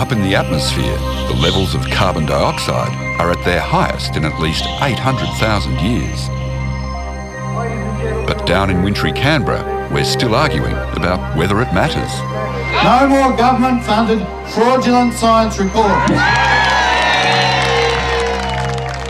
Up in the atmosphere, the levels of carbon dioxide are at their highest in at least 800,000 years. But down in wintry Canberra, we're still arguing about whether it matters. No more government-funded fraudulent science reports.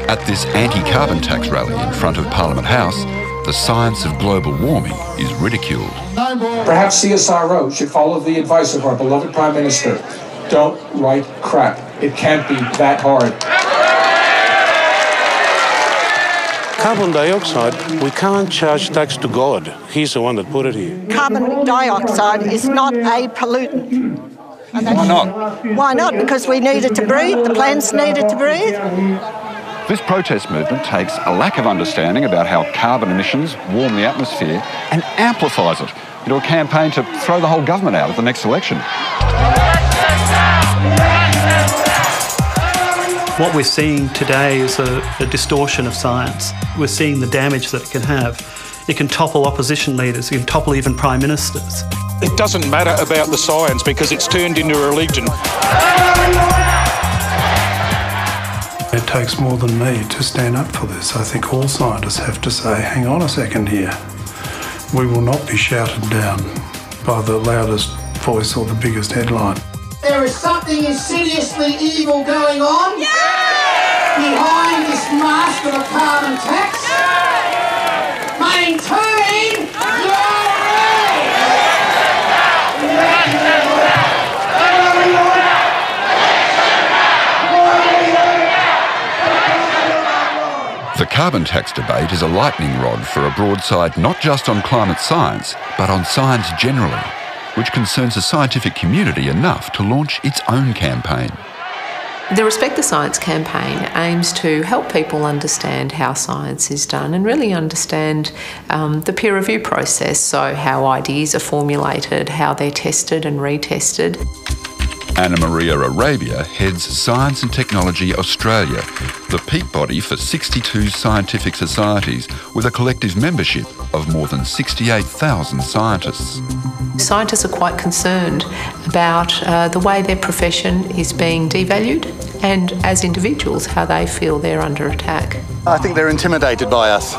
At this anti-carbon tax rally in front of Parliament House, the science of global warming is ridiculed. Perhaps CSIRO should follow the advice of our beloved Prime Minister. Don't write crap. It can't be that hard. Carbon dioxide, we can't charge tax to God. He's the one that put it here. Carbon dioxide is not a pollutant. Why not? Why not? Because we need it to breathe, the plants need it to breathe. This protest movement takes a lack of understanding about how carbon emissions warm the atmosphere and amplifies it into a campaign to throw the whole government out at the next election. What we're seeing today is a distortion of science. We're seeing the damage that it can have. It can topple opposition leaders, it can topple even prime ministers. It doesn't matter about the science because it's turned into a religion. It takes more than me to stand up for this. I think all scientists have to say, hang on a second here. We will not be shouted down by the loudest voice or the biggest headline. There is something insidiously evil going on behind this mask of a carbon tax. Maintain your The carbon tax debate is a lightning rod for a broadside not just on climate science, but on science generally, which concerns the scientific community enough to launch its own campaign. The Respect the Science campaign aims to help people understand how science is done and really understand the peer review process, so how ideas are formulated, how they're tested and retested. Anna Maria Arabia heads Science and Technology Australia, the peak body for 62 scientific societies with a collective membership of more than 68,000 scientists. Scientists are quite concerned about the way their profession is being devalued and, as individuals, how they feel they're under attack. I think they're intimidated by us.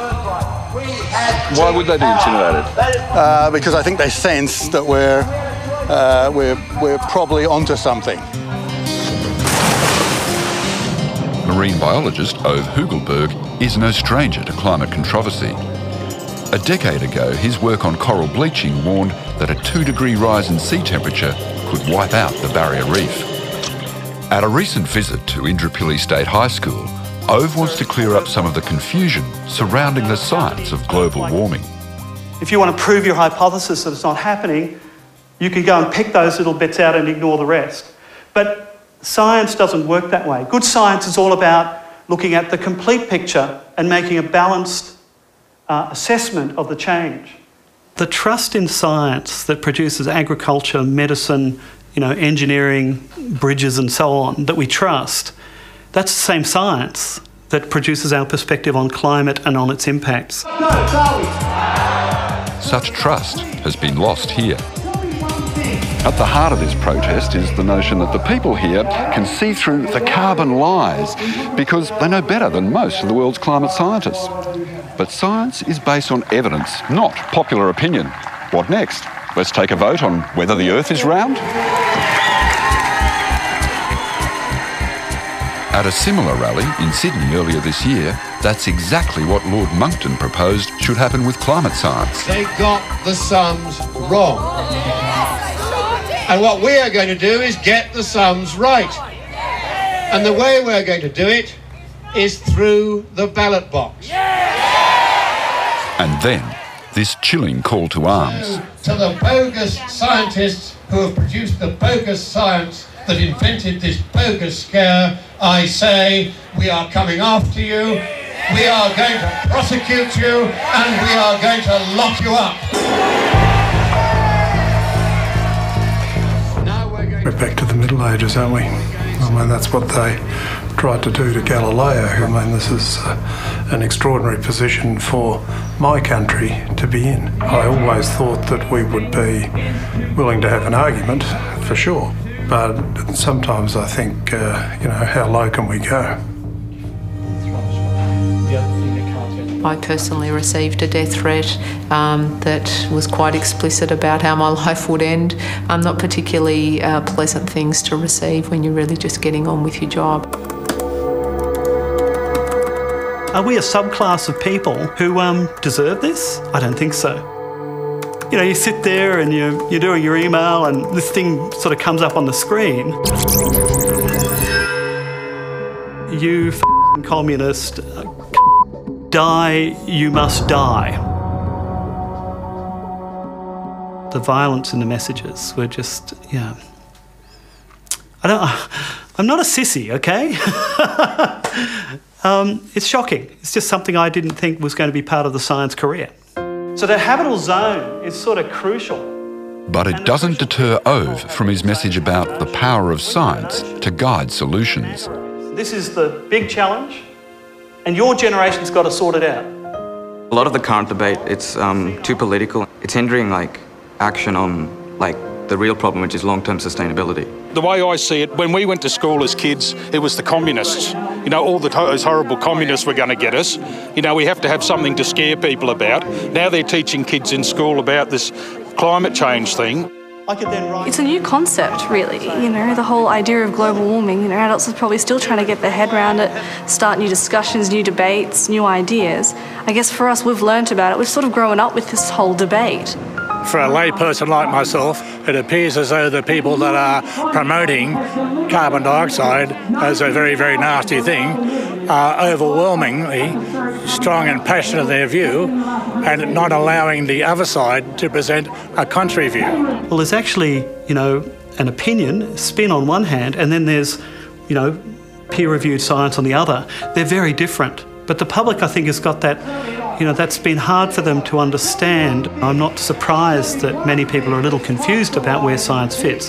Why would they be intimidated? Because I think they sense that we're probably onto something. Marine biologist Ove Hugelberg is no stranger to climate controversy. A decade ago, his work on coral bleaching warned that a 2-degree rise in sea temperature could wipe out the barrier reef. At a recent visit to Indooroopilly State High School, Ove wants to clear up some of the confusion surrounding the science of global warming. If you want to prove your hypothesis that it's not happening, you can go and pick those little bits out and ignore the rest. But science doesn't work that way. Good science is all about looking at the complete picture and making a balanced assessment of the change. The trust in science that produces agriculture, medicine, engineering, bridges and so on, that we trust, that's the same science that produces our perspective on climate and on its impacts. Such trust has been lost here. At the heart of this protest is the notion that the people here can see through the carbon lies because they know better than most of the world's climate scientists. But science is based on evidence, not popular opinion. What next? Let's take a vote on whether the Earth is round? At a similar rally in Sydney earlier this year, that's exactly what Lord Monckton proposed should happen with climate science. They got the sums wrong. And what we are going to do is get the sums right. And the way we're going to do it is through the ballot box. And then, this chilling call to arms. To the bogus scientists who have produced the bogus science that invented this bogus scare, I say, we are coming after you, we are going to prosecute you, and we are going to lock you up. We're back to the Middle Ages, aren't we? I mean, that's what they tried to do to Galileo. I mean, this is an extraordinary position for my country to be in. I always thought that we would be willing to have an argument, for sure, But sometimes I think, how low can we go? I personally received a death threat that was quite explicit about how my life would end. Not particularly pleasant things to receive when you're really just getting on with your job. Are we a subclass of people who deserve this? I don't think so. You know, you sit there and you're doing your email and this thing sort of comes up on the screen. You f***ing communist, die, you must die. The violence in the messages were just, I'm not a sissy, okay? It's shocking. It's just something I didn't think was going to be part of the science career. So the habitable zone is sort of crucial. But it doesn't deter Ove from his message about the power of science to guide solutions. This is the big challenge, and your generation's got to sort it out. A lot of the current debate, it's too political. It's hindering action on the real problem, which is long-term sustainability. The way I see it, when we went to school as kids, it was the communists. You know, all those horrible communists were going to get us. You know, we have to have something to scare people about. Now they're teaching kids in school about this climate change thing. It's a new concept, really, the whole idea of global warming. Adults are probably still trying to get their head around it, start new discussions, new debates, new ideas. I guess for us, we've learnt about it. We've sort of grown up with this whole debate. For a layperson like myself, it appears as though the people that are promoting carbon dioxide as a very, very nasty thing are overwhelmingly strong and passionate in their view and not allowing the other side to present a contrary view. Well, there's actually, an opinion, a spin on one hand, and then there's, peer-reviewed science on the other. They're very different. But the public, I think, has got that, that's been hard for them to understand. I'm not surprised that many people are a little confused about where science fits.